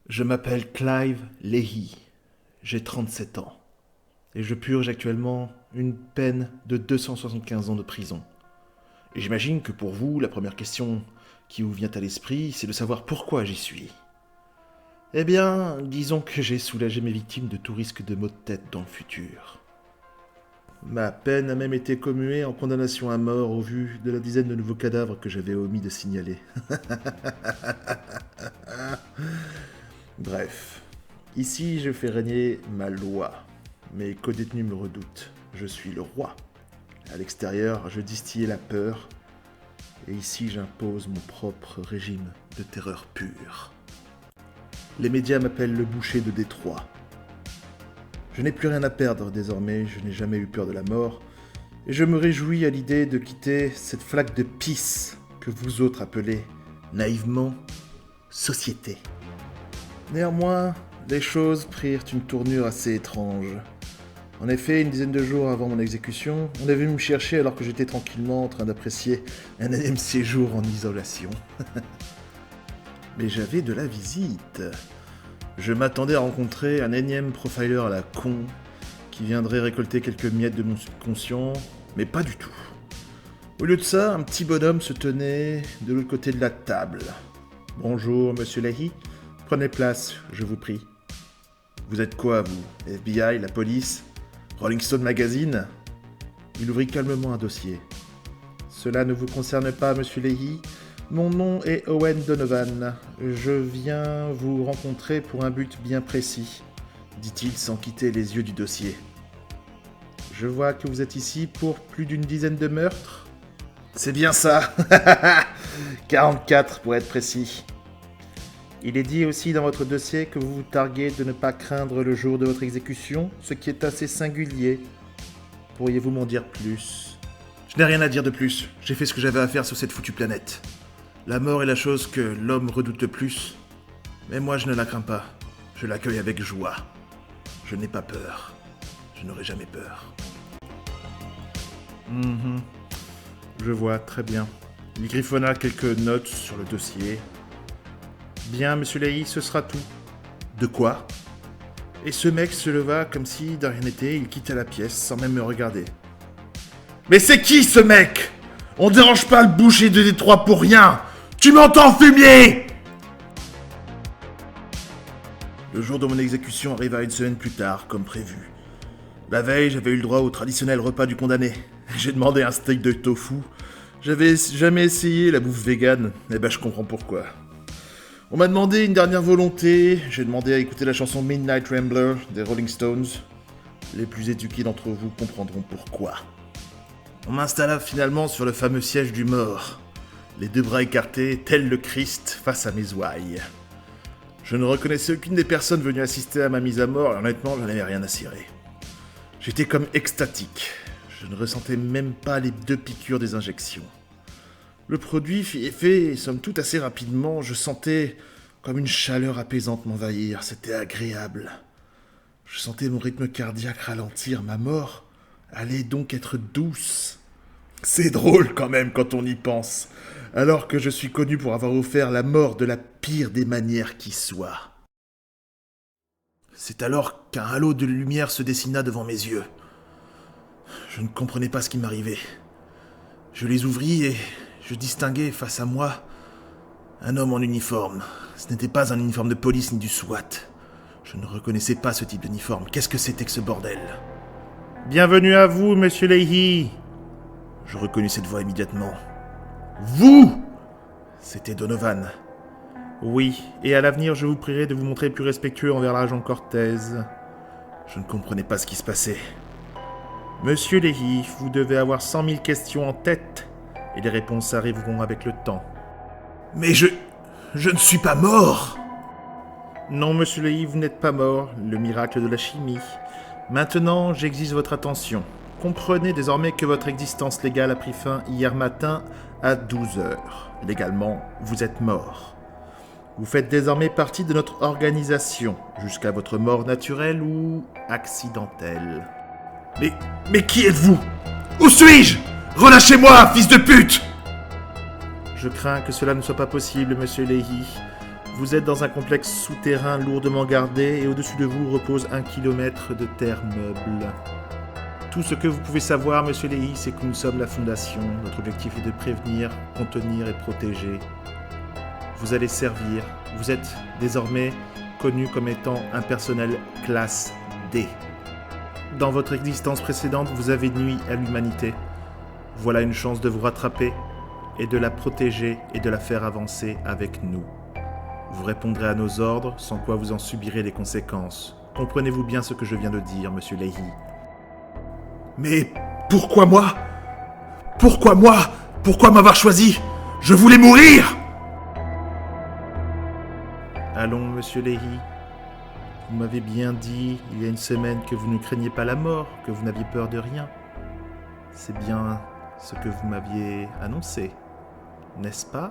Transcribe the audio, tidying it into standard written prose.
Je m'appelle Clive Leahy, j'ai 37 ans et je purge actuellement une peine de 275 ans de prison. Et j'imagine que pour vous, la première question qui vous vient à l'esprit, c'est de savoir pourquoi j'y suis. Eh bien, disons que j'ai soulagé mes victimes de tout risque de maux de tête dans le futur. Ma peine a même été commuée en condamnation à mort au vu de la dizaine de nouveaux cadavres que j'avais omis de signaler. Bref, ici je fais régner ma loi. Mes codétenus me redoutent. Je suis le roi. À l'extérieur, je distille la peur. Et ici, j'impose mon propre régime de terreur pure. Les médias m'appellent le boucher de Détroit. Je n'ai plus rien à perdre désormais, je n'ai jamais eu peur de la mort. Et je me réjouis à l'idée de quitter cette flaque de pisse que vous autres appelez, naïvement, société. Néanmoins, les choses prirent une tournure assez étrange. En effet, une dizaine de jours avant mon exécution, on est venu me chercher alors que j'étais tranquillement en train d'apprécier un énième séjour en isolation. Mais j'avais de la visite. Je m'attendais à rencontrer un énième profiler à la con qui viendrait récolter quelques miettes de mon subconscient, mais pas du tout. Au lieu de ça, un petit bonhomme se tenait de l'autre côté de la table. « Bonjour, monsieur Leahy. Prenez place, je vous prie. »« Vous êtes quoi, vous ? FBI, la police ? Rolling Stone Magazine ?» Il ouvrit calmement un dossier. « Cela ne vous concerne pas, monsieur Leahy. Mon nom est Owen Donovan. Je viens vous rencontrer pour un but bien précis, dit-il sans quitter les yeux du dossier. Je vois que vous êtes ici pour plus d'une dizaine de meurtres. C'est bien ça. 44 pour être précis. Il est dit aussi dans votre dossier que vous vous targuez de ne pas craindre le jour de votre exécution, ce qui est assez singulier. Pourriez-vous m'en dire plus ? Je n'ai rien à dire de plus. J'ai fait ce que j'avais à faire sur cette foutue planète. La mort est la chose que l'homme redoute le plus. Mais moi, je ne la crains pas. Je l'accueille avec joie. Je n'ai pas peur. Je n'aurai jamais peur. Je vois, très bien. Il griffonna quelques notes sur le dossier. Bien, monsieur Leahy, ce sera tout. De quoi ? Et ce mec se leva comme si de rien n'était, il quitta la pièce sans même me regarder. Mais c'est qui ce mec ? On dérange pas le boucher de Détroit pour rien. Tu m'entends, fumier ? Le jour de mon exécution arriva une semaine plus tard, comme prévu. La veille, j'avais eu le droit au traditionnel repas du condamné. J'ai demandé un steak de tofu. J'avais jamais essayé la bouffe végane, et je comprends pourquoi. On m'a demandé une dernière volonté, j'ai demandé à écouter la chanson Midnight Rambler des Rolling Stones. Les plus éduqués d'entre vous comprendront pourquoi. On m'installa finalement sur le fameux siège du mort, les deux bras écartés, tel le Christ, face à mes ouailles. Je ne reconnaissais aucune des personnes venues assister à ma mise à mort, et honnêtement, j'en avais rien à cirer. J'étais comme extatique, je ne ressentais même pas les 2 piqûres des injections. Le produit fit effet, somme toute assez rapidement, je sentais comme une chaleur apaisante m'envahir, c'était agréable. Je sentais mon rythme cardiaque ralentir, ma mort allait donc être douce. C'est drôle quand même quand on y pense, alors que je suis connu pour avoir offert la mort de la pire des manières qui soit. C'est alors qu'un halo de lumière se dessina devant mes yeux. Je ne comprenais pas ce qui m'arrivait. Je les ouvris et je distinguais face à moi un homme en uniforme. Ce n'était pas un uniforme de police ni du SWAT. Je ne reconnaissais pas ce type d'uniforme. Qu'est-ce que c'était que ce bordel ? Bienvenue à vous, monsieur Leahy. Je reconnus cette voix immédiatement. Vous ! C'était Donovan. Oui, et à l'avenir, je vous prierai de vous montrer plus respectueux envers l'agent Cortez. Je ne comprenais pas ce qui se passait. Monsieur Leahy, vous devez avoir 100 000 questions en tête, et les réponses arriveront avec le temps. Mais je ne suis pas mort ! Non, monsieur Leahy, vous n'êtes pas mort, le miracle de la chimie. Maintenant, j'exige votre attention. Comprenez désormais que votre existence légale a pris fin hier matin à 12 heures. Légalement, vous êtes mort. Vous faites désormais partie de notre organisation, jusqu'à votre mort naturelle ou accidentelle. Mais qui êtes-vous ? Où suis-je ? Relâchez-moi, fils de pute ! Je crains que cela ne soit pas possible, monsieur Leahy. Vous êtes dans un complexe souterrain lourdement gardé et au-dessus de vous repose 1 kilomètre de terre meuble. Tout ce que vous pouvez savoir, monsieur Leahy, c'est que nous sommes la Fondation. Notre objectif est de prévenir, contenir et protéger. Vous allez servir. Vous êtes désormais connu comme étant un personnel classe D. Dans votre existence précédente, vous avez nui à l'humanité. Voilà une chance de vous rattraper et de la protéger et de la faire avancer avec nous. Vous répondrez à nos ordres, sans quoi vous en subirez les conséquences. Comprenez-vous bien ce que je viens de dire, monsieur Leahy? Mais pourquoi moi? Pourquoi moi? Pourquoi m'avoir choisi? Je voulais mourir! Allons, monsieur Leahy. Vous m'avez bien dit, il y a une semaine, que vous ne craignez pas la mort, que vous n'aviez peur de rien. C'est bien ce que vous m'aviez annoncé, n'est-ce pas ?